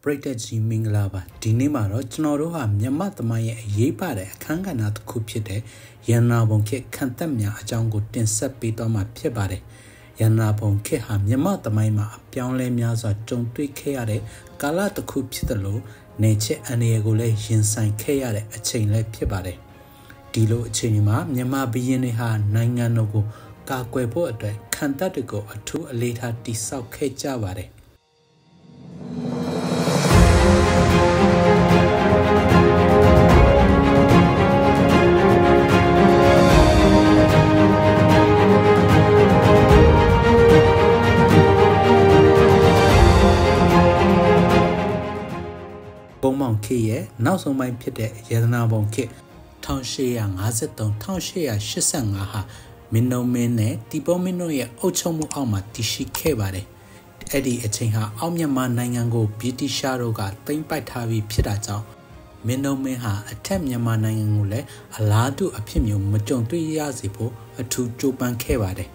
Breakage Minglava, Dinimaro, Chnoroha, Yamatamaya, Yepare, Kanganat Kupite, Yanabonke, Cantamia, Jango, Tinsapitoma, Piebare, Yanabonke, Yamatamima, Pianle Miaza, John Tui Keare, Galata Kupitalo, Nature and Egole, Jinsan Keare, a chain like Piebare. Dilo Chinima, Yama Bieniha, Nanganogo, Kakwepo, Cantatico, a 2 later Tisau Kejavare. Bomon Key, now so my pit, Yadana Bonke, Townshire, Azeton, Townshire, Shisangaha, Minno Mene, Tibomino, Ochomu Alma, Tishi Kebare, Eddie Etchinha, Omyama Nangango, Beauty Sharoga, Think by Tavi Pirata, Minno Meha, a Temyama Nangangule, a ladu a pimium, Majon 3 years ago, a 2 Joban Kebare,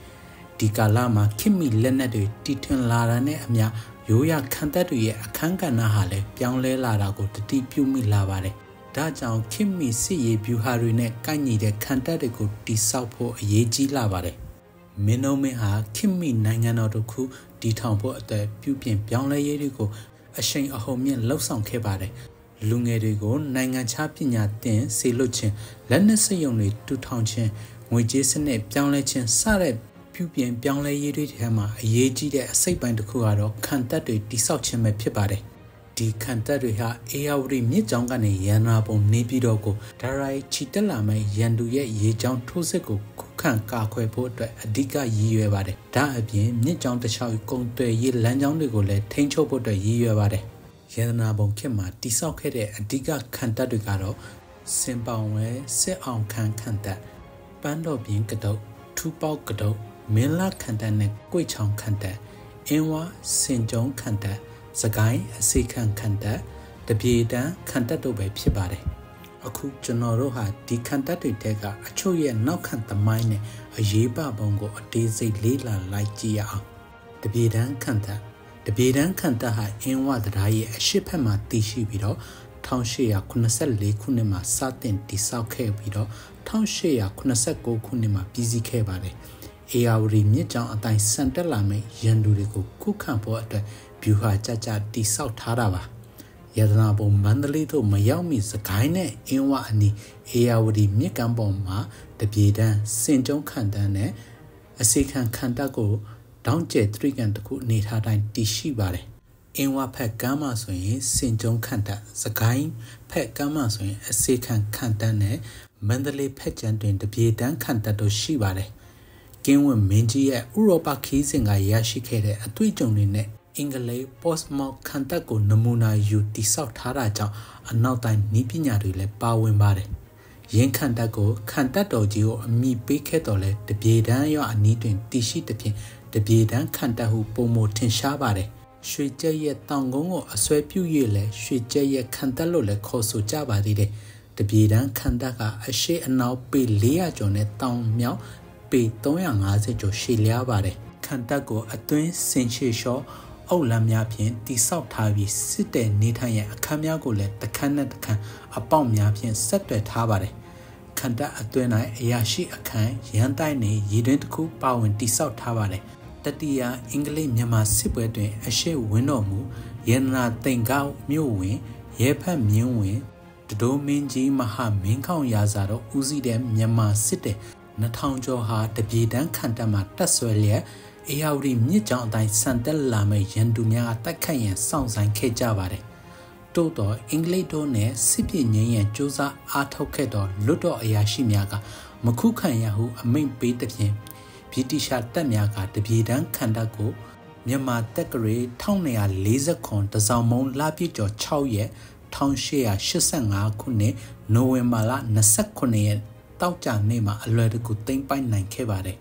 Dikalama, Kimi Lenade, Titan Larane, Amia. Yoya Cantatuye, a Kanga Nahale, Pianle Larago, the deep Yumi Lavare. Dajan Kimi see Buharine, Kani de Cantatico, di Saupo, Yeji Lavare. Minomeha, Kimi Nanganoku, di Tampo, the Pupian Pianle Yerigo, a shame a homian Losang Kebare. Lungerigo, Nanga Chapina, then, say Luchin, Lenessa only 2 townchen, which is in a Pianlechin Sare. Pupian Pianle Yama, Yeji de Saban de Kuaro, Cantatu, di Sauchime Pibare. Di Cantatuha, Eauri Mijangane, Yanabo, Nebidogo, Tarai Chitelame, Yanduye, Yejang Toseko, Kukan Kakwepo, Adiga Yevare. Da bien, Nijang the Shao Gong to Ye Lanjang de Gole, Tencho Boda Yevare. Yanabo Kema, di Saukere, Adiga Cantadugaro, Simbawe, Se on Can Canta. Bando bien Gado, Tupao Gado. Mela Kantane, Guichong Kanta, Enwa, Saint John Kanta, Sagai, Sekan Kanta, the Bieda Cantato by Pibare. A cook Janoroha, di Cantatu Tega, a Choya no Canta Mine, a Yeba Bongo, a Daisy Lila like Gia. The Biedan Canta, the Biedan Canta ha Enwa the Rai, a shipema Tishi Vido, Townshire Kunasel Kunima Satin di Sauke Vido, Townshire Kunaseko Kunima Busy Kebare. Eauri Mijang at thy Santa Lame, Yandurico, Kukampo at the Buha Chacha di South Tarava. Yadanabo Mandalito Mayami Zakine, Enwa Ani, Eauri Mikamboma, the Biedan, Saint John Cantane, a second Cantago, down jet 3 and could need her dine Tishibare. Enwa Pet Gamma Swing, Saint John Canta, Zakain, Pet Gamma Swing, a second Cantane, Mandalay Petjant in the Biedan Cantato Shibare. Game Minji at Uropa Kissing a Yashikere, a Twijong Ingale, Postmo Cantago Namuna U di South Haraja, and now time Nipinarile Bawembare. Yen Cantago, Cantato Gio, me Biketole, the Biedan yo are needing Tishi the Pin, the Biedan Cantahu Pomo Tinshabare. Shuja ye Tangongo, a sweep you yele, Shuja ye Cantalole, Coso Jabadide. The Biedan Cantaga, a she and now be Lea Jonet Town Meow. Be Toyang as a Joshilia Bare. Cantago, a twin sensation, Olamia Pien, the South Tavi, Site Nitaya, Kamiagole, the Canada, a bomb yapian, set the Tabare. Canta a twina, Yashi a kind, Yandine, Yidentico, Bow in the South Tabare. Tatia, England Yama Sibwe, a she winomu, Yena Tengao, Muwe, Yepa Muwe, the domain G Maha Minkao Yazaro, Uzi dem Yama City. Natanjo ha the Biedan Cantama Taswelia, Eauri Mijang thy Santa Lame Yandumia Takayan sounds and Kejavare. Toto, Ingledo ne, Sipi Nyan Josa Atokedo, Ludo Ayashimiaga, Makukan Yahu, a main bait the Pien, Pitisha Tamiaga, the Biedan Candago, Myama Dekare, Townia Laser Con, the Salmon Lapijo Chowye, Townshire Shisanga Kune, Noemala Nasakone. Taucha Nema allergical thing by 9 Kevare.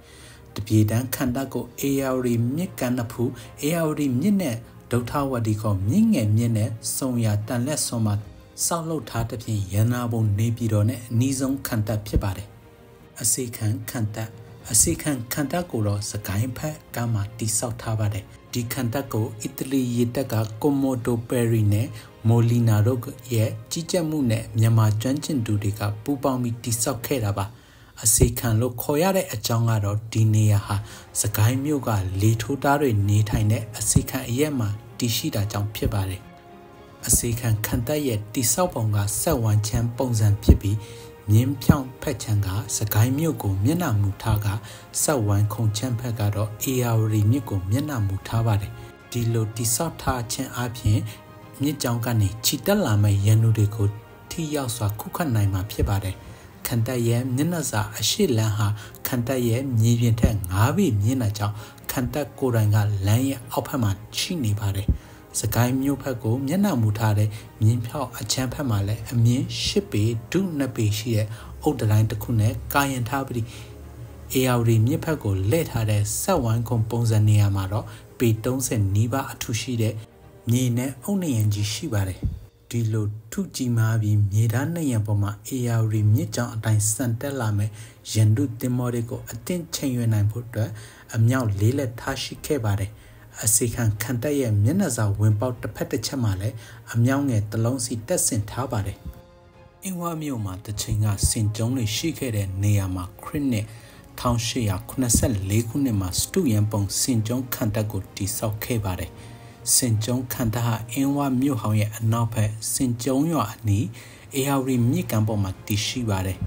The Biedan Candago Eauri Mikanapu, Eauri Mine, Dotawa Dico Ming and Mine, Sonya Danlesoma, Salo Tatapi, Yanabo Nebidone, Nizon Canta Pibare. A second Canta, a second Cantagolo, Sakaimpa, Gamma di Sautabare. ဒီခန္ဓာကိုအီတလီရေတပ်ကကိုမိုတိုပယ်ရီနဲ့မိုလီနာတို့ရဲ့ကြီးကြပ်မှုနဲ့မြန်မာကျွမ်းကျင်သူတွေကပူးပေါင်းပြီးတိစောက်ခဲ့တာပါအစေခံလို့ခေါ်ရတဲ့အကြောင်းကတော့ဒီနေရာဟာစကိုင်းမြို့ကလေထိုးသားတွေနေထိုင်တဲ့အစေခံအရက်မှာတည်ရှိတာကြောင့်ဖြစ်ပါတယ်အစေခံခန္ဓာရဲ့တိစောက်ပုံကဆက်ဝမ်းချမ်းပုံစံဖြစ်ပြီးမြင်းဖြောင်းဖက်ချမ်းကစကိုင်းမြို့ကိုမျက်နှာမူထားကဆက်ဝမ်းခုံချမ်းဖက်ကတော့အေယာဝတီမြစ်ကိုမျက်နှာမူထားပါတယ်ဒီလိုတိစောက်ထားခြင်းအပြင်မြစ်ကြောင်းကနေခြိတက်လာမဲ့ရန်သူတွေကိုထိရောက်စွာခုခတ်နိုင်မှာဖြစ်ပါတယ်ခန္ဓာရဲ့မျက်နှာစာအရှိလန်းဟာခန္ဓာရဲ့မြေပြင်ထက်9ပေမြင့်တာကြောင့်ခန္ဓာကိုယ်တိုင်ကလမ်းရဲ့အောက်ဘက်မှာရှိနေပါတယ်စကိုင်းမြို့ဘက်ကိုမျက်နှာမူထားတဲ့မြင်းဖြောက်အချမ်းဘက်မှာလည်းအမြင့်10ပေဒု2ပေရှိတဲ့အုတ်တိုင်းတစ်ခုနဲ့ကာယံထားပြီးအေယာဝတီမြစ်ဘက်ကိုလှည့်ထားတဲ့ဆက်ဝိုင်းခုံပုံစံနေရာမှာတော့ပေ30နီးပါးအထူရှိတဲ့မြေနဲ့အုတ်နံရံကြီးရှိပါတယ်ဒီလိုထုကြီးမားပြီးမြေသားနံရံပေါ်မှာအေယာဝတီမြစ်ကြောင်အတိုင်းစံတက်လာမဲ့ရန်သူတင်မော်တွေကိုအတင်းချိန်ရွယ်နိုင်ဖို့အတွက်အမြောက်လေးလက်ထားရှိခဲ့ပါတယ်အစေခံခန္ဓာရဲ့မျက်နှာစာဝင်ပေါက်တစ်ဖက်တစ်ချက်မှာလည်းအမြောက်ငယ်တစ်လုံးစီတက်ဆင်ထားပါတယ်အင်းဝါမြို့မှာတစ်ချိန်ကစင်ကျုံတွေရှိခဲ့တဲ့နေရာမှာခရစ်နှစ်1884ခုနှစ်မှာစတုရန်ပုံစင်ကျုံခန္ဓာကိုတိစောက်ခဲ့ပါတယ်စင်ကျုံခန္ဓာဟာအင်းဝါမြို့ဟောင်းရဲ့အနောက်ဘက်စင်ကျုံရွာအနီးအေယာဝတီမြစ်ကမ်းပေါ်မှာတည်ရှိပါတယ်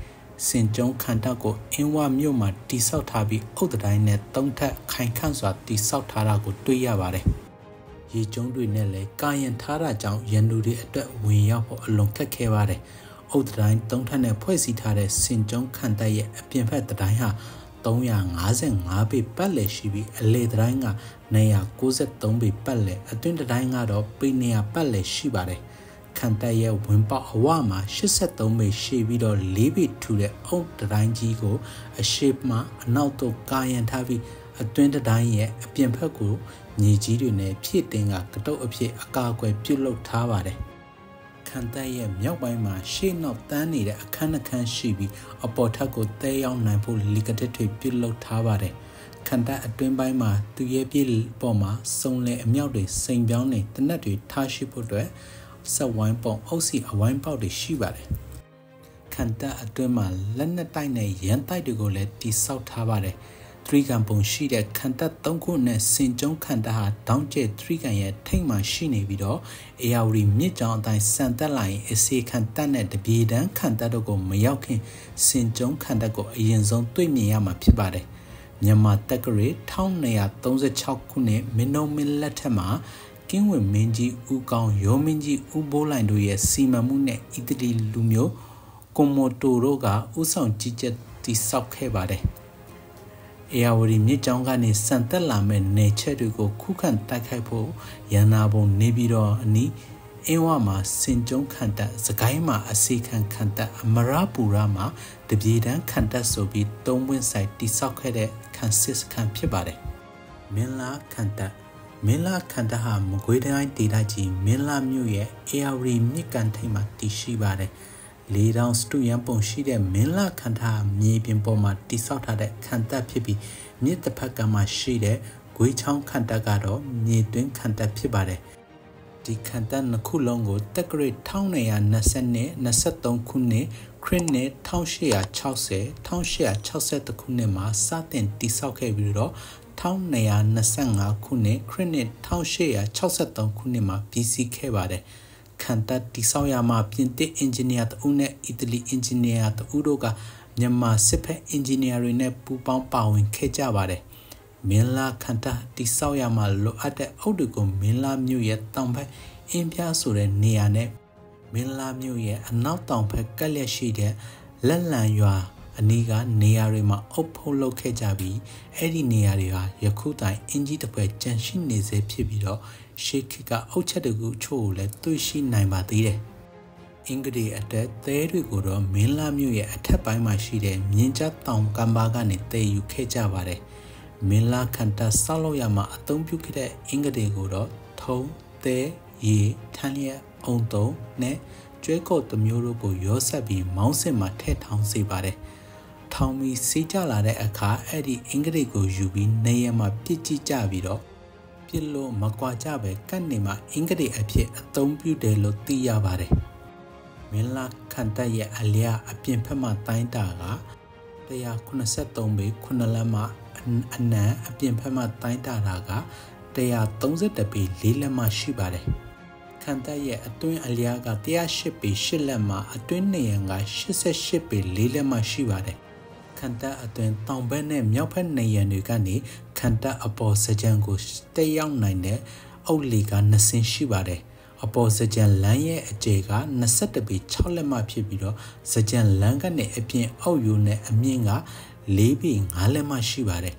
စင်ကျုံခန္ဓာကိုအင်းဝမြို့မှာတိဆောက်ထားပြီးအုတ်တိုင်းနဲ့သုံးထပ်ခိုင်ခန့်စွာတိဆောက်ထားတာကိုတွေ့ရပါတယ်။ရေကျုံတွေနဲ့လည်းကာယံထားတာကြောင့်ရန်သူတွေအတွက်ဝင်ရောက်ဖို့အလွန်ခက်ခဲပါတယ်။အုတ်တိုင်းသုံးထပ်နဲ့ဖွဲ့စည်းထားတဲ့စင်ကျုံခန္ဓာရဲ့အပြင်ဘက်တိုင်းဟာ355ပေပတ်လည်ရှိပြီးအလေတိုင်းက293ပေပတ်လည်အတွင်းတိုင်းကတော့ပေ200ပတ်လည်ရှိပါတယ်။ခန္ဓာရဲ့ဝင်ပေါက်အဝမှာ83ပေရှိပြီးတော့4ပေထူတဲ့အုတ်တိုင်းကြီးကိုအရှိမှအနောက်သို့ကာယံထားပြီးအတွင်းတိုင်းရဲ့အပြင်ဘက်ကိုမြေကြီးတွေနဲ့ဖြည့်တင်ကကတုတ်အဖြစ်အကာအကွယ်ပြုလုပ်ထားပါတယ်ခန္ဓာရဲ့မြောက်ပိုင်းမှာရှေ့နောက်တန်းနေတဲ့အခန်းတစ်ခန်းရှိပြီးအပေါ်ထပ်ကိုတဲရောက်နိုင်ဖို့လီကတစ်တွေပြုလုပ်ထားပါတယ်ခန္ဓာအတွင်းပိုင်းမှာသူရဲ့ပြည့်ပေါ်မှာစုံလင်အမြောက်တွေစိန်ပြောင်းနေတနက်တွေထားရှိဖို့အတွက်ဆက်ဝိုင်းပုံအုပ်စီအဝိုင်းပေါက်တွေရှိပါတယ်ခန္ဓာအတွင်းမှာလက်နက်တိုက်နဲ့ရန်တိုက်တွေကိုလည်းတိဆောက်ထားပါတယ်သရီကံပုံရှိတဲ့ခန္ဓာ3ခုနဲ့စင်ကျုံခန္ဓာဟာတောင်းကျဲသရီကံရဲ့ထိတ်မှရှိနေပြီးတော့အေယာဝတီမြစ်ကြောင်အတိုင်းစံတက်လာရင်အစေခန္ဓာနဲ့တပြေတန်းခန္ဓာတို့ကိုမရောက်ခင်စင်ကျုံခန္ဓာကိုအရင်ဆုံးတွေ့မြင်ရမှာဖြစ်ပါတယ်မြန်မာတက္ကရာ1236ခုနှစ်မင်းတို့မင်းလက်ထက်မှာကင်းဝင်မင်းကြီးဦးကောင်းရောမင်းကြီးဦးဘိုးလိုင်တို့ရဲ့စီမံမှုနဲ့အီတလီလူမျိုးကွန်မိုတိုတို့ကဥဆောင်ကြီးကြပ်တည်ဆောက်ခဲ့ပါတယ်။အေယာဝတီမြစ်ကြောင်းကနေစံတက်လာမဲ့နေချက်တွေကိုခုခံတိုက်ခိုက်ဖို့ရန်နာဘုံနေပြီးတော့အနီးအင်းဝမှာစင်ကျုံခန္ဓာစကိုင်းမှာအစီခံခန္ဓာအမရပူရမှာတပြေတန်းခန္ဓာဆိုပြီးသုံးဝင်းဆိုင်တည်ဆောက်ခဲ့တဲ့ခန်းစစ်ခန်းဖြစ်ပါတယ်။မင်းလာခန္ဓာမင်းလာခန္ဓာဟာမကွေးတိုင်းဒေသကြီးမင်းလာမြို့ရဲ့အေယာဝတီမြစ်ကန်ထိပ်မှာတည်ရှိပါတယ်။လေတောင်စတုရန်ပုံရှိတဲ့မင်းလာခန္ဓာမြေပြင်ပေါ်မှာတည်ဆောက်ထားတဲ့ခန္ဓာဖြစ်ပြီးမြစ်တစ်ဖက်ကမှရှိတဲ့ဂွေးချောင်းခန္ဓာကတော့မြေတွင်းခန္ဓာဖြစ်ပါတယ်။ဒီခန္ဓာနှစ်ခုလုံးကိုတက္ကရာ1920-23ခုနှစ်ခရစ်နှစ်1860-1860ခုနှစ်မှာစတင်တည်ဆောက်ခဲ့ပြီးတော့1225ခုနှစ်ခရစ်နှစ်1863ခုနှစ်မှာပြီးစီးခဲ့ပါတယ်။ခန္ဓာတိဆောက်ရမှာပြင်သစ်အင်ဂျင်နီယာတဦးနဲ့အီတလီအင်ဂျင်နီယာတဦးတို့ကမြန်မာစစ်ဖက်အင်ဂျင်နီယာတွေနဲ့ပူးပေါင်းပါဝင်ခဲ့ကြပါတယ်။မင်းလာခန္ဓာတိဆောက်ရမှာလိုအပ်တဲ့အုတ်တွေကိုမင်းလာမြို့ရဲ့တောင်ဘက်အင်းပြားဆိုတဲ့နေရာနဲ့မင်းလာမြို့ရဲ့အနောက်တောင်ဘက်ကပ်လျက်ရှိတဲ့လက်လံရွာအနီးကနေရာတွေမှာအုပ်ဖို့လုပ်ခဲ့ကြပြီးအဲ့ဒီနေရာတွေဟာယခုတိုင်အင်ကြီးတစ်ပွဲကျန်ရှိနေစေဖြစ်ပြီးတော့ရှေးခေတ်ကအုပ်ချက်တကူချို့ကိုလည်းတွေ့ရှိနိုင်ပါသေးတယ်။အင်္ဂလိပ်အတက်သဲတွေကိုတော့မင်းလာမြို့ရဲ့အထက်ပိုင်းမှာရှိတဲ့မြင်းကျတောင်ကမ်းပါးကနေတည်ယူခဲ့ကြပါတယ်။မင်းလာခန္ဓာဆောက်လုပ်ရမှာအသုံးပြုခဲ့တဲ့အင်္ဂလိပ်ကိုတော့ထုံးသဲရေထန်းလျက်အုံတုံနဲ့ကျွဲကော့တစ်မျိုးတို့ကိုရောဆက်ပြီးမောင်းစင်မှာထည့်ထောင်စေပါတယ်။ထောင်ပြီးစီးကြလာတဲ့အခါအဲ့ဒီအင်္ဂလိပ်ကိုယူပြီးနေရမှာပြစ်ကြည့်ကြပြီးတော့ပြ ပြစ်လို့မကွာကြပဲကတ်နေမှာအင်္ဂလိပ်အဖြစ်အသုံးပြုတယ်လို့သိရပါတယ်မင်းလာခန္ဓာရဲ့အလျာအပြင်ဖက်မှာတိုင်းတာက183ပေ9လက်မှအနံအပြင်ဖက်မှာတိုင်းတာတာက132ပေ4လက်မှရှိပါတယ်ခန္ဓာရဲ့အတွင်းအလျာက108ပေ8လက်မှအတွင်းနေရန်က88ပေ4လက်မှရှိပါတယ်ခန္ဓာအတွင်းတောင်ဘက်နဲ့မြောက်ဘက်နေရန်တွေကနေခန္ဓာအပေါ်စကြံကိုတက်ရောက်နိုင်တဲ့အုတ်လီက2ဆင်းရှိပါတယ်အပေါ်စကြံလမ်းရဲ့အကျယ်က21ပေ6လက်မှဖြစ်ပြီးတော့စကြံလမ်းကနေအပြင်အောက်ယူနဲ့အမြင့်က4ပေ5လက်မှရှိပါတယ်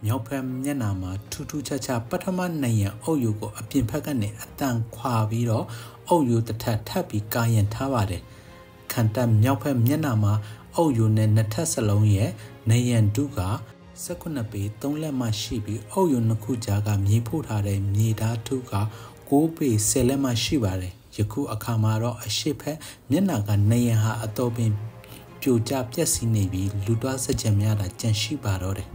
မြောက်ဘက်မျက်နှာမှာထူးထူးခြားခြားပထမနိုင်ရန်အုတ်ယူကိုအပြင်ဘက်ကနေအတန်ခွာပြီးတော့အုတ်ယူတစ်ထပ်ထပ်ပြီးကာရင်ထားပါတယ်ခန္ဓာမြောက်ဘက်မျက်နှာမှာအုတ်ယူနဲ့နှစ်ထပ်စလုံးရဲ့နိုင်ရန်တုက18ပေ3လက်မှရှိပြီးအုတ်ယူနှစ်ခုကြားကမြေဖို့ထားတဲ့မြေဓာတ်ထုက9ပေ10လက်မှရှိပါတယ်ယခုအခါမှာတော့အရှိဖက်မျက်နှာကနိုင်ရန်ဟာအတော်ပင်ပြိုကျပျက်စီးနေပြီးလူတွားစကြံများတာကြန့်ရှိပါတော့တယ်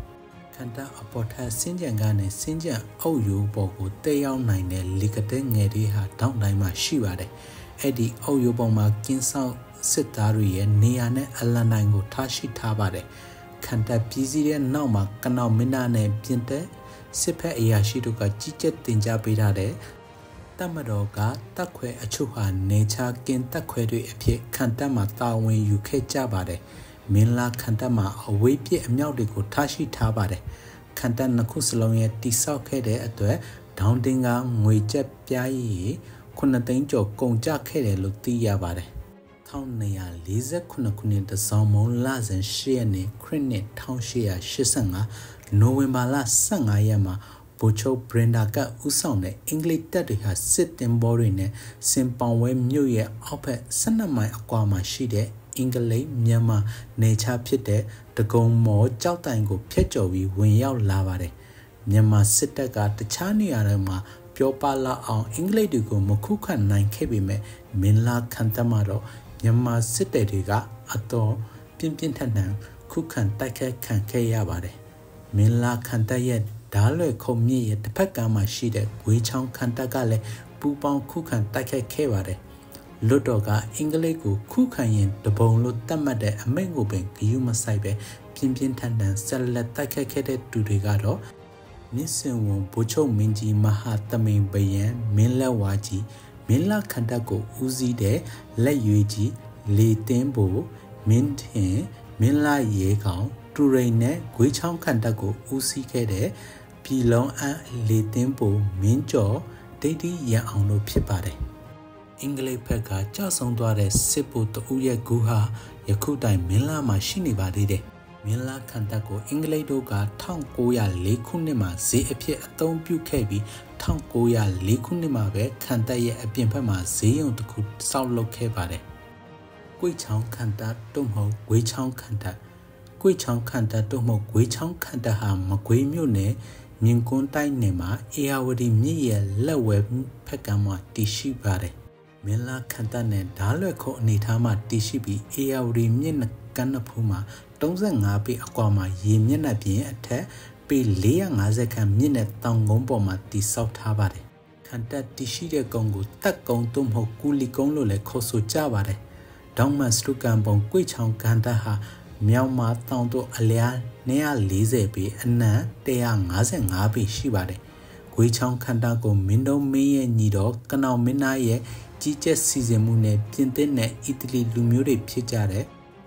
ခန္ဓာအပေါ်ထပ်စင်းကြံကနေစင်းကြံအုတ်ယူပေါ်ကိုတက်ရောက်နိုင်တဲ့လီကတဲ့ငယ်တွေဟာတောင်းတိုင်းမှာရှိပါတယ်အဲ့ဒီအုတ်ယူပေါ်မှာကင်းဆောင်စစ်သားတွေရဲ့နေရာနဲ့အလံတိုင်းကိုထားရှိထားပါတယ်ခန္ဓာပြည်စည်းတဲ့နောက်မှာကနောက်မင်းသားနဲ့ပြင်တဲ့စစ်ဖက်အရာရှိတို့ကကြီးကျယ်တင်ကြပေးထားတဲ့တမတော်ကတက်ခွဲအချို့ဟာနေချကင်းတက်ခွဲတွေအဖြစ်ခန္ဓာမှာတာဝန်ယူခဲ့ကြပါတယ်မင်းလာခန္ဓာမှာအဝေးပြည့်အမြောက်တွေကိုထားရှိထားပါတယ်ခန္ဓာနှစ်ခုစလုံးရဲ့တိဆောက်ခဲ့တဲ့အတွက်ဒေါင်းတင်ကငွေကျပ်ပြားရည်9သိန်းကျော်ကုန်ကျခဲ့တယ်လို့သိရပါတယ်1949ခုနှစ်တစောင်းမုံလစဉ်8ရက်နေ့ခရစ်နှစ်1885နိုဝင်ဘာလ15ရက်မှာဗိုလ်ချုပ်ဘရင်ဒါကဦးဆောင်တဲ့အင်္ဂလိပ်တပ်တွေဟာစစ်တင်ဘောတွေနဲ့စင်ပောင်ဝဲမြို့ရဲ့အောက်ဘက်12မိုင်အကွာမှာရှိတဲ့အင်္ဂလိပ်မြန်မာနေချဖြစ်တဲ့တကုံမော်ကြောက်တိုင်ကိုဖျက်ကျော်ပြီးဝင်ရောက်လာပါတယ်မြန်မာစစ်တပ်ကတခြားနေရာတွေမှာပြောပလာအောင်အင်္ဂလိပ်တွေကိုမခုခံနိုင်ခဲ့ပေမဲ့မင်းလာခန္ဓာမှာတော့မြန်မာစစ်တပ်တွေကအတော်ပြင်းပြင်းထန်ထန်ခုခံတိုက်ခိုက်ခံခဲ့ရပါတယ်မင်းလာခန္ဓာရဲ့ဓာလွယ်ခုံမြင့်ရဲ့တစ်ဖက်ကမ်းမှာရှိတဲ့ဂွေးချောင်းခန္ဓာကလည်းပူပေါင်းခုခံတိုက်ခိုက်ခဲ့ပါတယ်လွတ်တော်ကအင်္ဂလိပ်ကိုခုခံရင်တပုံလို့တတ်မှတ်တဲ့အမိန့်ကိုပင်ဂရုမစိုက်ပဲပြင်းပြင်းထန်ထန်ဆက်လက်တိုက်ခိုက်ခဲ့တဲ့သူတွေကတော့မြစ်စင်ဝန်ဗိုလ်ချုပ်မင်းကြီးမဟာတမိန်ဘယံမင်းလက်ဝါကြီးမင်းလာခန္ဓာကိုဦးစီးတဲ့လက်ရွေးကြီးလေတင်းဘိုမင်းထင်မင်းလာရဲကောင်တူရိန်နဲ့ဂွေးချောင်းခန္ဓာကိုဦးစီးခဲ့တဲ့ပြည်လုံးအလေတင်းဘိုမင်းကျော်ဒိဋ္ဌိရန်အောင်တို့ဖြစ်ပါတယ်အင်္ဂလိပ်ဘက်ကကြာဆုံးသွားတဲ့စစ်ဗိုလ်တဦးရဲ့ဂူဟာယခုတိုင်မင်းလာမှာရှိနေပါသေးတယ်မင်းလာခန္ဓာကိုအင်္ဂလိပ်တို့က1904ခုနှစ်မှာဈေးအဖြစ်အသုံးပြုခဲ့ပြီး1904ခုနှစ်မှာပဲခန္ဓာရဲ့အပြင်ဘက်မှာဈေးရုံတစ်ခုစောက်လုပ်ခဲ့ပါတယ်။ကွေ့ချောင်းခန္ဓာတုံ့မဟုတ်ဂွေးချောင်းခန္ဓာကွေ့ချောင်းခန္ဓာတုံ့မဟုတ်ဂွေးချောင်းခန္ဓာဟာမကွေးမြို့နယ်မြင်းကွန်းတိုင်းနယ်မှာအေယာဝတီမြစ်ရဲ့လက်ဝဲဖက်ကမ်းမှာတည်ရှိပါတယ်။မင်းလာခန္ဓာနဲ့ဓာလွယ်ခုံအနေထားမှာတည်ရှိပြီးအေယာဝတီမြစ်ကမ်းနဖူးမှာ35ပေအကွာမှာရေမျက်နှာပြင်အထက်ပေ450ခန့်မြင့်တဲ့တောင်ကုန်းပေါ်မှာတည်ဆောက်ထားပါတယ်။ခန္ဓာတည်ရှိတဲ့ကုန်းကိုတက်ကုန်းသို့မဟုတ်ကူလီကုန်းလို့လည်းခေါ်ဆိုကြပါတယ်။ဒေါင်းမန်စတုကန်ပုံကွေ့ချောင်းခန္ဓာဟာမြောက်မှာတောင်တို့အလျား240ပေအနံ155ပေရှိပါတယ်။ဂွေးချောင်းခန္ဓာကိုမင်းတို့မင်းရဲ့ညီတော်ကနောက်မင်းသားရဲ့ကြီးကျယ်စီစဉ်မှုနဲ့ပြင်သစ်နဲ့အီတလီလူမျိုးတွေဖြစ်ကြတဲ့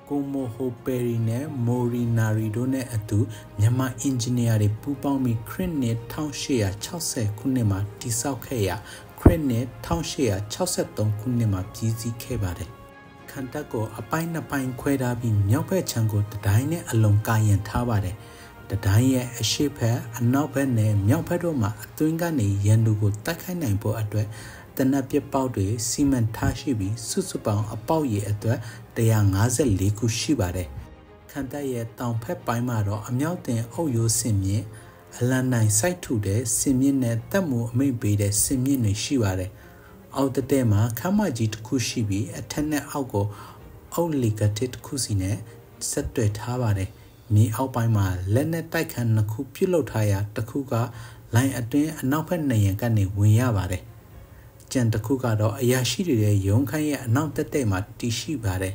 ကိုမိုဟိုပယ်ရီနဲ့မိုရီနာရီတို့နဲ့အတူမြန်မာအင်ဂျင်နီယာတွေပူးပေါင်းပြီးခရစ်နှစ်1860ခုနှစ်မှာတည်ဆောက်ခဲ့ရာခရစ်နှစ်1863ခုနှစ်မှာပြည်စည်းခဲ့ပါတယ်။ခန္ဓာကိုအပိုင်းနှစ်ပိုင်းခွဲထားပြီးမြောက်ဘက်ခြမ်းကိုတတိုင်းနဲ့အလုံးကာရင်ထားပါတယ်။တတိုင်းရဲ့အရှိတ်ဘက်အနောက်ဘက်နဲ့မြောက်ဘက်တို့မှာအသွင်ကနေရန်သူကိုတိုက်ခိုက်နိုင်ဖို့အတွက်တနက်ပြပေါက်တွေစီမံထားရှိပြီးစုစုပေါင်းအပေါက်ရည်အတွက်154ခုရှိပါတယ်။ခန္ဓာရဲ့တောင်ဖက်ပိုင်းမှာတော့အမြောက်တင်အုပ်ရိုးစင်မြင့်အလံနိုင်စိုက်ထူတဲ့စင်မြင့်နဲ့တက်မှုအမိတ်ပေးတဲ့စင်မြင့်တွေရှိပါတယ်။အောက်တဲ့မှာခမ်းမကြီးတစ်ခုရှိပြီးအထက်နဲ့အောက်ကိုအုတ်လီကတစ်တစ်ခုစီနဲ့ဆက်တွဲထားပါတယ်။မြေအောက်ပိုင်းမှာလက်နဲ့တိုက်ခန်းနှစ်ခုပြုတ်လုထားရာတစ်ခုက လိုင်းအတွင်းအနောက်ဘက်နေရန်ကနေဝင်ရပါတယ်ကြံတစ်ခုကတော့အရာရှိတွေရဲ့ရုံးခန်းရဲ့အနောက်တက်တဲ့မှာတည်ရှိပါတယ်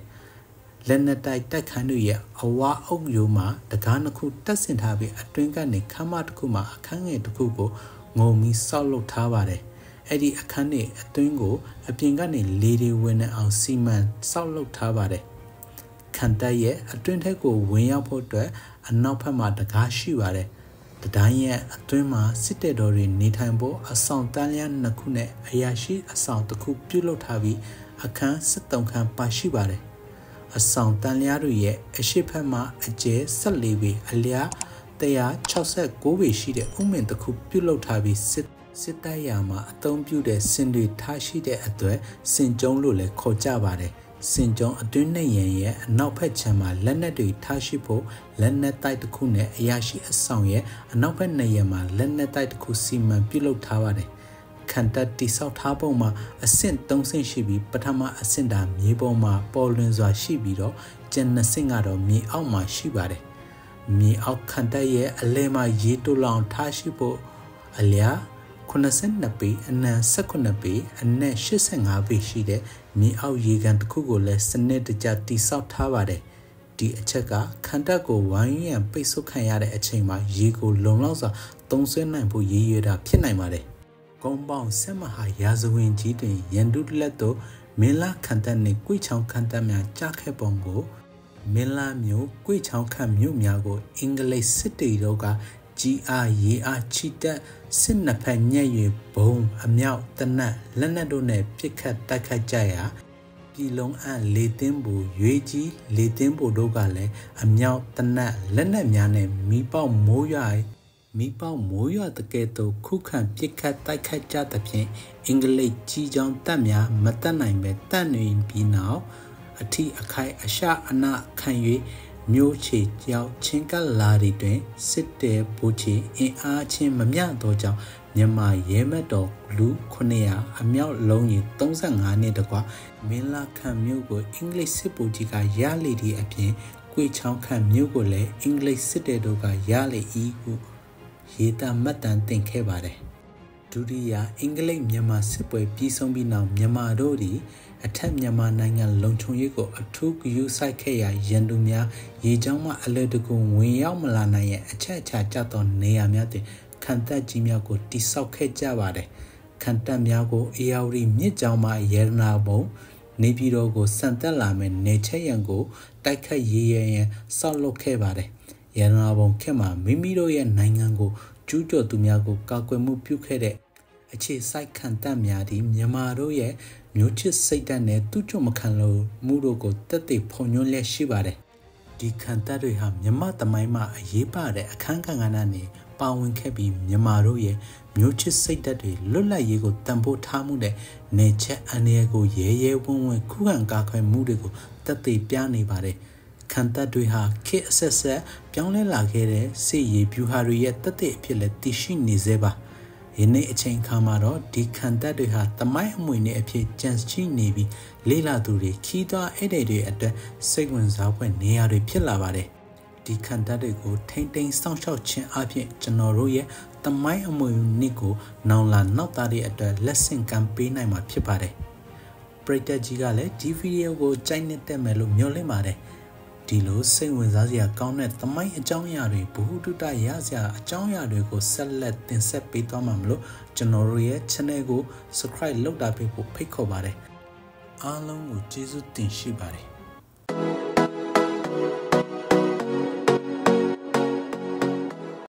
လက်နက်တိုက်တက်ခန်းတွေရဲ့အဝါအုပ်ရိုးမှာတကားနှစ်ခုတက်ဆင်ထားပြီးအတွင်းကနေခမ်းမတစ်ခုမှာအခန်းငယ်တစ်ခုကိုငုံပြီးဆောက်လုပ်ထားပါတယ်အဲ့ဒီအခန်းနဲ့အတွင်းကိုအပြင်ကနေလေတွေဝင်နေအောင်စီမံဆောက်လုပ်ထားပါတယ်ခန်တက်ရဲ့အတွင်းထက်ကိုဝင်ရောက်ဖို့အတွက်အနောက်ဘက်မှာတကားရှိပါတယ်တတိုင်းရဲ့အတွင်းမှာစစ်တပ်တော်တွေနေထိုင်ဖို့အဆောင်တန်းလျားနှစ်ခုနဲ့အရာရှိအဆောင်တစ်ခုပြုလုပ်ထားပြီးအခန်း73ခန်းပါရှိပါတယ်အဆောင်တန်းလျားတွေရဲ့အရှိဘက်မှာအကျယ်14ပေအလျား169ပေရှိတဲ့ဥမင်တစ်ခုပြုလုပ်ထားပြီးစစ်တပ်ရာမှာအသုံးပြုတဲ့စင်တွေထားရှိတဲ့အတွက်စင်ကျုံလို့လည်းခေါ်ကြပါတယ်စင်ကျုံအတွင်းနဲ့ရန်ရဲ့အနောက်ဘက်ခြမ်းမှာလက်နက်တွေထားရှိဖို့လက်နက်တိုက်တစ်ခုနဲ့အရာရှိအဆောင်ရဲ့အနောက်ဘက်နေရန်မှာလက်နက်တိုက်တစ်ခုစီမံပြုလုပ်ထားပါတယ်ခန်တက်တိဆောက်ထားပုံမှာအဆင့်3ဆင့်ရှိပြီးပထမအဆင့်တာမြေပေါ်မှာပေါ်လွင်စွာရှိပြီးတော့ကျန်2ဆင့်ကတော့မြေအောက်မှာရှိပါတယ်မြေအောက်ခန်တက်ရဲ့အလဲမှာရေတိုးလောင်ထားရှိဖို့အလျား82ပေအနံ18ပေအနက်85ပေရှိတဲ့မြေအောက်ရေကန်တစ်ခုကိုလည်းစနစ်တကျတိဆောက်ထားပါတယ်ဒီအချက်ကခန်တက်ကိုဝိုင်းရန်ပိတ်ဆို့ခံရတဲ့အချိန်မှာရေကိုလုံလောက်စွာသုံးစွဲနိုင်ဖို့ရည်ရွယ်တာဖြစ်နိုင်ပါတယ်ကုန်းပေါင်းဆက်မဟာရာဇဝင်ကြီးတွင်ရန်တုလက်သို့မင်းလာခန်တက်နှင့်ကွေ့ချောင်းခန်တက်များကြားခဲ့ပုံကိုမင်းလာမျိုးကွေ့ချောင်းခန့်မြို့များကိုအင်္ဂလိပ်စစ်တေတို့ကကြီးအားရေအားချီတက်စစ်နှစ်ဖက်ညက်၍ဘုံအမြောက်တနက်လက်နက်တို့နဲ့ပစ်ခတ်တိုက်ခိုက်ကြရာပြည်လုံးအပ်လေသင်းဘူရွေးကြီးလေသင်းဘူတို့ကလည်းအမြောက်တနက်လက်နက်များနဲ့မီးပေါက်မိုးရွာတကယ်တော့ခုခံပစ်ခတ်တိုက်ခိုက်ကြသဖြင့်အင်္ဂလိပ်ကြီးချောင်းတပ်များမတက်နိုင်ပဲတန့်နေပြီးနောက်အထီးအခိုက်အရှအနခံ၍မျိုးချေကြောက်ချင်းကလာရီတွင်စစ်တဲဘူချီအင်အားချင်းမမျှသောကြောင့်မြန်မာရဲမက်တော်လူ900အမြောက်လုံးကြီး35နှစ်တကွမင်းလာခန့်မြို့ကိုအင်္ဂလိပ်စစ်ဗိုလ်ကြီးကရလေသည့်အပြင်ကွေချောင်းခန့်မြို့ကိုလည်းအင်္ဂလိပ်စစ်တဲတို့ကရလေ၏ဟုရေးသားမှတ်တမ်းတင်ခဲ့ပါတယ်ဒုတိယအင်္ဂလိပ်မြန်မာစစ်ပွဲပြီးဆုံးပြီးနောက်မြန်မာတို့သည်အထက်မြန်မာနိုင်ငံလုံခြုံရေးကိုအထူးဂရုစိုက်ခဲ့ရာရန်သူများရေကြောင်းမှအလွယ်တကူဝင်ရောက်မလာနိုင်ရဲ့အချက်အချာကျသောနေရာများတွင်ခံတပ်ကြီးများကိုတိစောက်ခဲ့ကြပါတယ်ခံတပ်များကိုအေယာဝတီမြစ်ကြောင်းမှရတနာဘုံနေပြည်တော်ကိုစံတက်လာမဲ့နေချက်ရန်ကိုတိုက်ခတ်ရေးရန်ဆောက်လုပ်ခဲ့ပါတယ်ရတနာဘုံခေတ်မှာမိမိတို့ရဲ့နိုင်ငံကိုကျူးကျော်သူများကိုကာကွယ်မှုပြုခဲ့တဲ့အခြေစိုက်ခံတပ်များသည်မြန်မာတို့ရဲ့မျိုးချစ်စိတ်ဓာတ်နဲ့သူ့ကြုံမခံလို့မှုတို့ကိုတက်တည်ဖုံညွှန်းလျက်ရှိပါတယ်ဒီခံတပ်တွေဟာမြမသမိုင်းမှာအရေးပါတဲ့အခန်းကဏ္ဍနဲ့ပါဝင်ခဲ့ပြီးမြန်မာတို့ရဲ့မျိုးချစ်စိတ်ဓာတ်တွေလွတ်လပ်ရေးကိုတန်ဖိုးထားမှုနဲ့နေချက်အန္တရာယ်ကိုရဲရဲဝံ့ဝံ့ခုခံကာကွယ်မှုတွေကိုတက်တည်ပြနေပါတယ်ခံတပ်တွေဟာခေတ်အဆက်ဆက်ပြောင်းလဲလာခဲ့တဲ့စစ်ရေးဗျူဟာတွေရဲ့တက်တဲ့အဖြစ်လည်းတည်ရှိနေသေးပါယနေ့အချိန်ခါမှာတော့ဒီခံတပ်တွေဟာတမိုင်းအမွေနဲ့အဖြစ်ကြံရှိနေပြီးလေးလာသူတွေခီးသွားဧည့်သည်တွေအတွက်စိတ်ဝင်စားဖွယ်နေရာတွေဖြစ်လာပါတယ်ဒီခံတပ်တွေကိုထိမ့်သိမ်းစောင့်ရှောက်ခြင်းအပြင်ကျွန်တော်တို့ရဲ့တမိုင်းအမွေနစ်ကိုနောင်လာနောက်သားတွေအတွက်လက်ဆင့်ကမ်းပေးနိုင်မှာဖြစ်ပါတယ်ပရိသတ်ကြီးကလည်းဒီဗီဒီယိုကိုကြိုက်နေတဲ့မယ်လို့မျှော်လင့်ပါတယ်ဒီလိုစိတ်ဝင်စားစရာကောင်းတဲ့သမိုင်းအကြောင်းအရာတွေဘ ഹു တုတရစရာအကြောင်းအရာတွေကိုဆက်လက်တင်ဆက်ပေးသွားမှာမလို့ကျွန်တော်တို့ရဲ့ channel ကို subscribe လုပ်တာပေးဖို့ဖိတ်ခေါ်ပါတယ်အားလုံးကိုကျေးဇူးတင်ရှိပါတယ်